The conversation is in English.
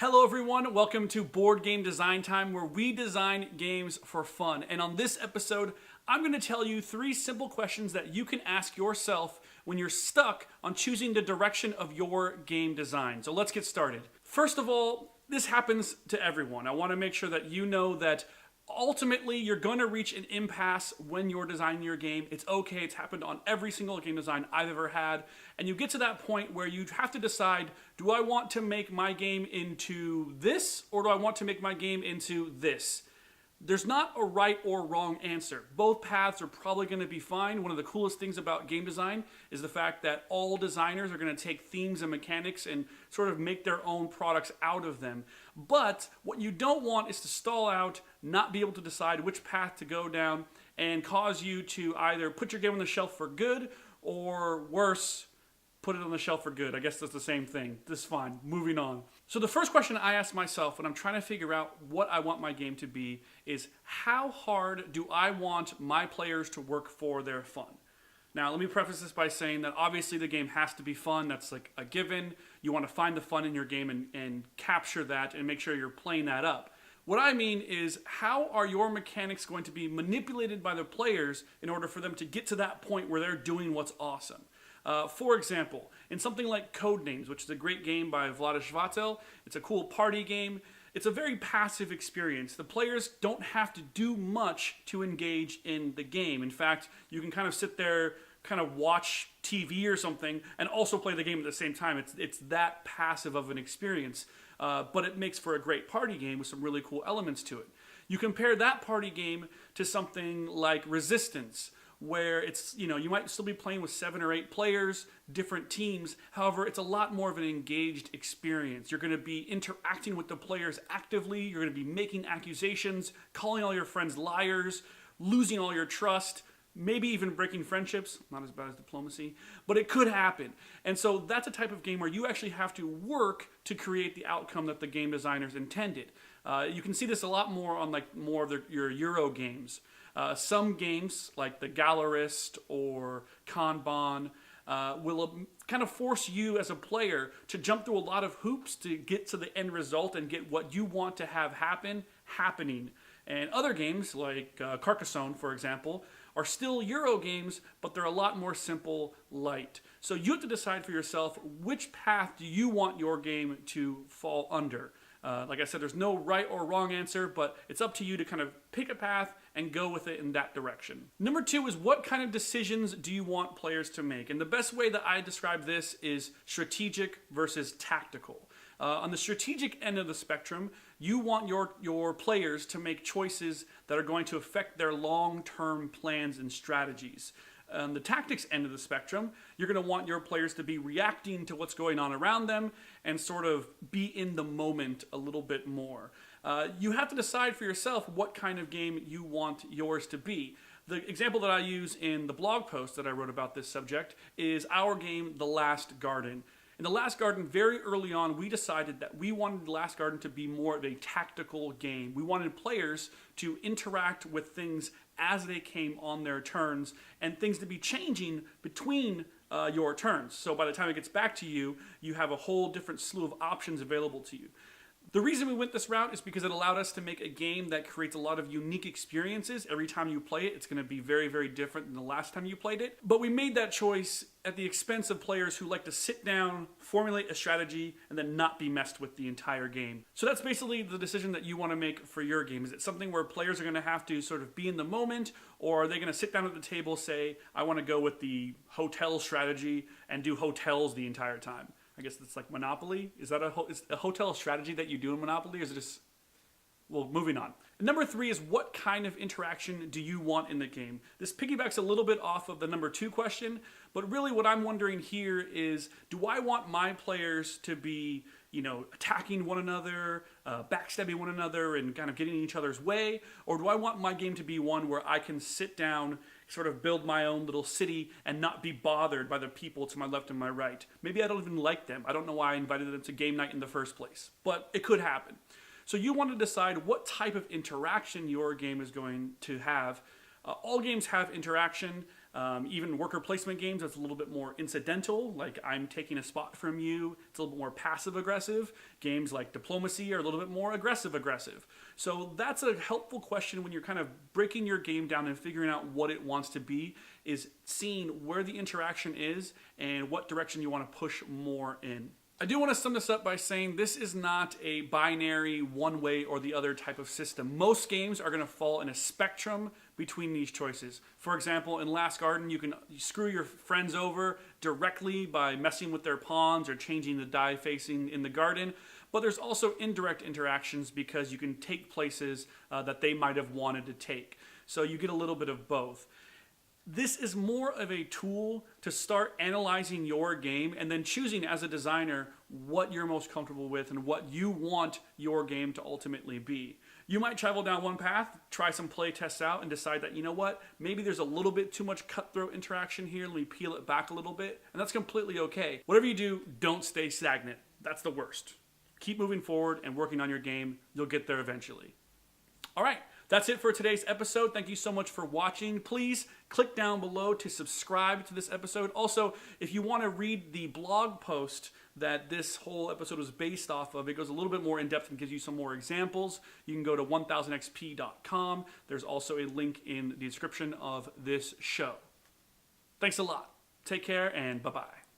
Hello everyone, welcome to Board Game Design Time, where we design games for fun. And on this episode, I'm going to tell you 3 simple questions that you can ask yourself when you're stuck on choosing the direction of your game design. So let's get started. First of all, this happens to everyone. I want to make sure that you know that ultimately you're going to reach an impasse when you're designing your game. It's okay, it's happened on every single game design I've ever had. And you get to that point where you have to decide, do I want to make my game into this, or do I want to make my game into this? There's not a right or wrong answer. Both paths are probably going to be fine. One of the coolest things about game design is the fact that all designers are going to take themes and mechanics and sort of make their own products out of them. But what you don't want is to stall out, not be able to decide which path to go down, and cause you to either put your game on the shelf for good, or worse, put it on the shelf for good. I guess that's the same thing. This is fine. Moving on. So the first question I ask myself when I'm trying to figure out what I want my game to be is, how hard do I want my players to work for their fun? Now, let me preface this by saying that obviously the game has to be fun. That's like a given. You want to find the fun in your game and capture that and make sure you're playing that up. What I mean is, how are your mechanics going to be manipulated by the players in order for them to get to that point where they're doing what's awesome? For example, in something like Codenames, which is a great game by Vlaada Chvátil, it's a cool party game. It's a very passive experience. The players don't have to do much to engage in the game. In fact, you can kind of sit there, kind of watch TV or something, and also play the game at the same time. It's that passive of an experience, but it makes for a great party game with some really cool elements to it. You compare that party game to something like Resistance, where it's, you might still be playing with 7 or 8 players, different teams. However, it's a lot more of an engaged experience. You're going to be interacting with the players actively. You're going to be making accusations, calling all your friends liars, losing all your trust, maybe even breaking friendships. Not as bad as Diplomacy, but it could happen. And so that's a type of game where you actually have to work to create the outcome that the game designers intended. You can see this a lot more on more of your Euro games. Some games, like the Gallerist or Kanban, will kind of force you as a player to jump through a lot of hoops to get to the end result and get what you want to have happening. And other games, like Carcassonne, for example, are still Euro games, but they're a lot more simple, light. So you have to decide for yourself, which path do you want your game to fall under? Like I said, there's no right or wrong answer, but it's up to you to kind of pick a path and go with it in that direction. Number 2 is, what kind of decisions do you want players to make? And the best way that I describe this is strategic versus tactical. On the strategic end of the spectrum, you want your players to make choices that are going to affect their long-term plans and strategies. On the tactics end of the spectrum, you're going to want your players to be reacting to what's going on around them and sort of be in the moment a little bit more. You have to decide for yourself what kind of game you want yours to be. The example that I use in the blog post that I wrote about this subject is our game, The Last Garden. In The Last Garden, very early on, we decided that we wanted The Last Garden to be more of a tactical game. We wanted players to interact with things as they came on their turns, and things to be changing between your turns. So by the time it gets back to you, you have a whole different slew of options available to you. The reason we went this route is because it allowed us to make a game that creates a lot of unique experiences. Every time you play it, it's going to be very, very different than the last time you played it. But we made that choice at the expense of players who like to sit down, formulate a strategy, and then not be messed with the entire game. So that's basically the decision that you want to make for your game. Is it something where players are going to have to sort of be in the moment, or are they going to sit down at the table, say, I want to go with the hotel strategy and do hotels the entire time? I guess it's like Monopoly. Is that a hotel strategy that you do in Monopoly, or is it just... Well, moving on. Number 3 is, what kind of interaction do you want in the game? This piggybacks a little bit off of the number 2 question, but really what I'm wondering here is, do I want my players to be, attacking one another, backstabbing one another, and kind of getting in each other's way? Or do I want my game to be one where I can sit down, sort of build my own little city, and not be bothered by the people to my left and my right? Maybe I don't even like them. I don't know why I invited them to game night in the first place, but it could happen. So you want to decide what type of interaction your game is going to have. All games have interaction. Even worker placement games, it's a little bit more incidental, like I'm taking a spot from you. It's a little bit more passive aggressive. Games like Diplomacy are a little bit more aggressive. So that's a helpful question when you're kind of breaking your game down and figuring out what it wants to be, is seeing where the interaction is and what direction you want to push more in. I do want to sum this up by saying this is not a binary one way or the other type of system. Most games are going to fall in a spectrum between these choices. For example, in Last Garden, you can screw your friends over directly by messing with their pawns or changing the die facing in the garden. But there's also indirect interactions because you can take places that they might have wanted to take. So you get a little bit of both. This is more of a tool to start analyzing your game and then choosing as a designer what you're most comfortable with and what you want your game to ultimately be. You might travel down one path, try some play tests out, and decide that, you know what, maybe there's a little bit too much cutthroat interaction here, let me peel it back a little bit, and that's completely okay. Whatever you do, don't stay stagnant. That's the worst. Keep moving forward and working on your game. You'll get there eventually. All right. That's it for today's episode. Thank you so much for watching. Please click down below to subscribe to this episode. Also, if you want to read the blog post that this whole episode was based off of, it goes a little bit more in depth and gives you some more examples. You can go to 1000xp.com. There's also a link in the description of this show. Thanks a lot. Take care and bye-bye.